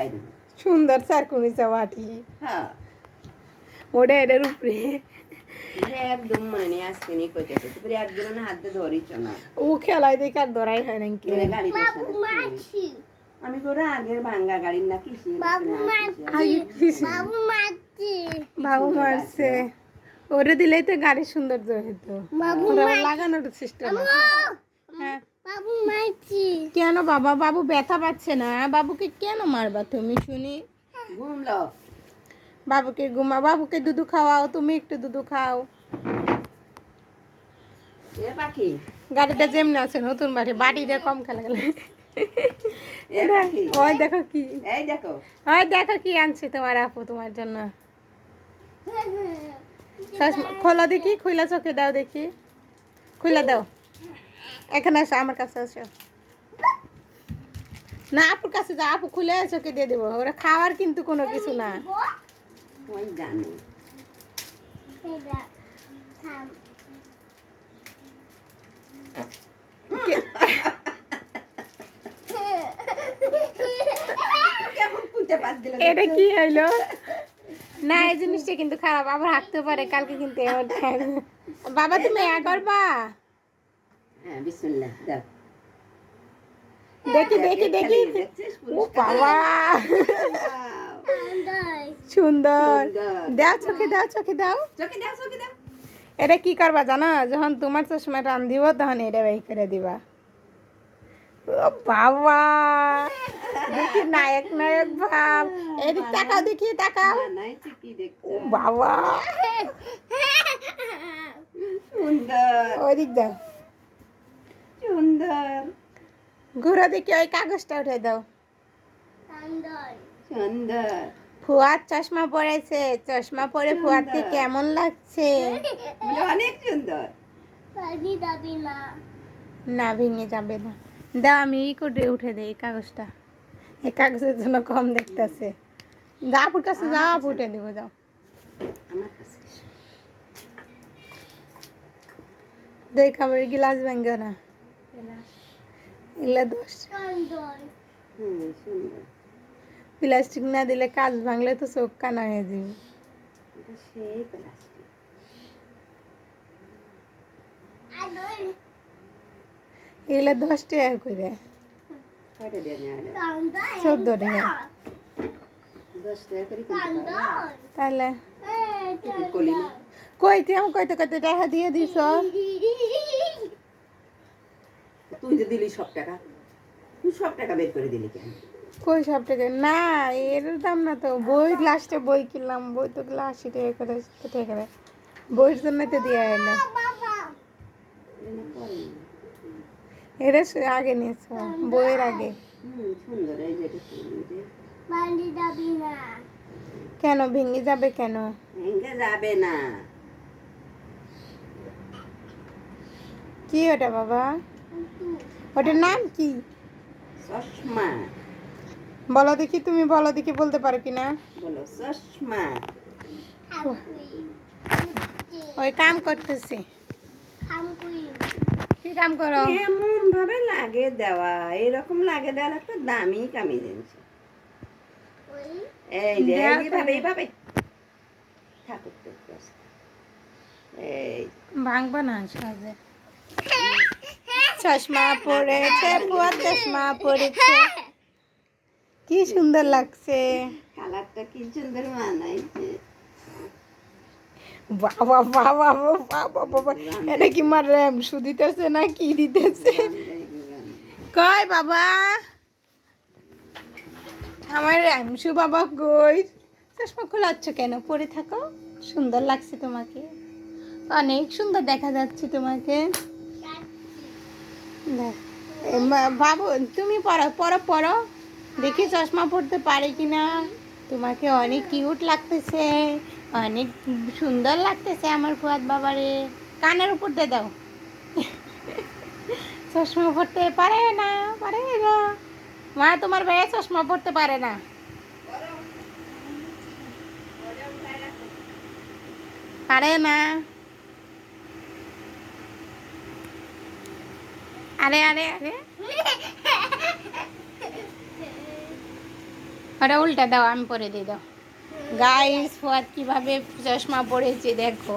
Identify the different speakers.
Speaker 1: বাইরে
Speaker 2: সুন্দর চারকুনিচা বাটি।
Speaker 1: হ্যাঁ
Speaker 2: ওটা এটার উপরে
Speaker 1: একদম মানে আজকে নিয়ে কইতেছে তুই একদম না হাতে ধরিছ না
Speaker 2: ও খেলায় দেখে আর ধরাই হয় নাকি।
Speaker 1: মানে গাড়িতে আমি করে আগের ভাঙ্গা গাড়ির না কিসি
Speaker 2: বাবু মারছে ওরে দিলেই তো গাড়ি সৌন্দর্য হতো। লাগানোর চেষ্টা হ্যাঁ কেন বাবা বাবু ব্যথা পাচ্ছে না বাবুকে কেন মারবা তুমি শুনি
Speaker 1: ঘুমলো
Speaker 2: বাবুকে ঘুমা বাবুকে দুধু খাওয়াও তুমি একটু দুধু খাও
Speaker 1: এ পাখি
Speaker 2: গাড়িটা যেমন আছে নতুন বাড়ি বাড়িটা কম খেলা গেলে ওই দেখো কি
Speaker 1: এই দেখো
Speaker 2: ওই দেখো কি আনছি তোমার আপু তোমার জন্য খোলা দেখি খুলা চোখে দাও দেখি খুলা দাও এখানে আসো আমার কাছে আসো না আপুর কাছে যা আপু খুলে চোখে দিয়ে দেবো ওরা খাওয়ার কিন্তু কোনো কিছু না
Speaker 1: ওই জানি
Speaker 2: এটা কি হইলো না এই জিনিসটা কিন্তু খারাপ আবার হাঁটতে পারে কালকে কিন্তু বাবা তুমি করবা
Speaker 1: হ্যাঁ বিসমিল্লাহ দাও
Speaker 2: দেখি দেখি দেখি ও বাবা সুন্দর দাও চোখে দাও চোখে দাও
Speaker 1: চোখে দাও চোখে দাও
Speaker 2: এটা কি করবা জানো যখন তোমার চশমা টান দিব তখন এটা বের করে দিবা ও বাবা দেখি নায়ক নায়ক ভাব এদিক তাকাও দেখি তাকাও ও বাবা
Speaker 1: সুন্দর
Speaker 2: ওদিক দাও
Speaker 1: সুন্দর
Speaker 2: ঘুরে দেখি ওই কাগজটা উঠে দাও
Speaker 1: সুন্দর
Speaker 2: ফুয়ার চশমা পরেছে চশমা পরে ফুয়ারকে কেমন লাগছে
Speaker 1: অনেক সুন্দর
Speaker 2: না ভেঙে যাবে না দাও আমি ই করে উঠে দেই এই কাগজটা এই কাগজের জন্য কম দেখতেছে যা আপুর কাছে যা আপু উঠে দেবো যাও
Speaker 1: আমার কাছে
Speaker 2: দেখ আমার গ্লাস ভেঙে না এগুলা দোষ
Speaker 1: সুন্দর
Speaker 2: প্লাস্টিক না দিলে কাজ ভাঙলে তো চোখ কানা হয়ে যাবে
Speaker 1: এটা সেই প্লাস্টিক
Speaker 2: এগুলা 10 টাকা করে
Speaker 1: কয়টা দিয়ে নেওয়া
Speaker 2: 14 টাকা
Speaker 1: 10 টাকা করে কিনতে পারো
Speaker 2: তাহলে
Speaker 1: কলি না
Speaker 2: কইতে আমি কইতে কইতে টাকা দিয়ে দিছ
Speaker 1: তুই যে দিলি সব টাকা তুই সব টাকা বের করে দিলি কেন
Speaker 2: কই সব টাকা না এর দাম না তো বই লাস্টে বই কিনলাম বই তো 80 টাকা করে 70 টাকা করে বইয়ের জন্য তো দেওয়া হলো এটা আগে নিয়েছ বইয়ের আগে
Speaker 1: সুন্দর এই যে
Speaker 2: কেন ভেঙে যাবে কেন
Speaker 1: ভেঙে যাবে না
Speaker 2: কি ওটা বাবা ওটার নাম কি
Speaker 1: চশমা
Speaker 2: বলো দেখি তুমি বলো দেখি বলতে পারো কিনা
Speaker 1: বলো চশমা
Speaker 2: ওই কাম করতেছি কি কাম করো
Speaker 1: এমন ভাবে লাগে দেওয়া এরকম লাগে দেওয়া একটা দামি কামি জিনিস এই যে এইভাবে ঠাকুর এই
Speaker 2: ভাঙবা না সাজে চশমা পরেছে পুয়া চশমা পরেছে কি সুন্দর লাগছে
Speaker 1: কালারটা কি সুন্দর মানাইছে
Speaker 2: বাবা বাবা বাবা বাবা এটা কি মার র্যাম দিতেছে না কি দিতেছে কই বাবা আমার র্যামসু বাবা কই চশমা খোলাচ্ছ কেন পরে থাকো সুন্দর লাগছে তোমাকে অনেক সুন্দর দেখা যাচ্ছে তোমাকে বাবু তুমি পড়ো পড়ো পড়ো দেখি চশমা পড়তে পারে কিনা তোমাকে অনেক কিউট লাগতেছে অনেক সুন্দর লাগতেছে আমার ফুয়াদ বাবারে কানের উপর দিয়ে দাও চশমা পড়তে পারে না মা তোমার ভাইয়া চশমা পড়তে পারে না আরে আরে আরে ওটা উল্টা দাও, আমি পরে দিয়ে দাও। গাইস ফুয়াদ কিভাবে চশমা পড়েছে দেখো।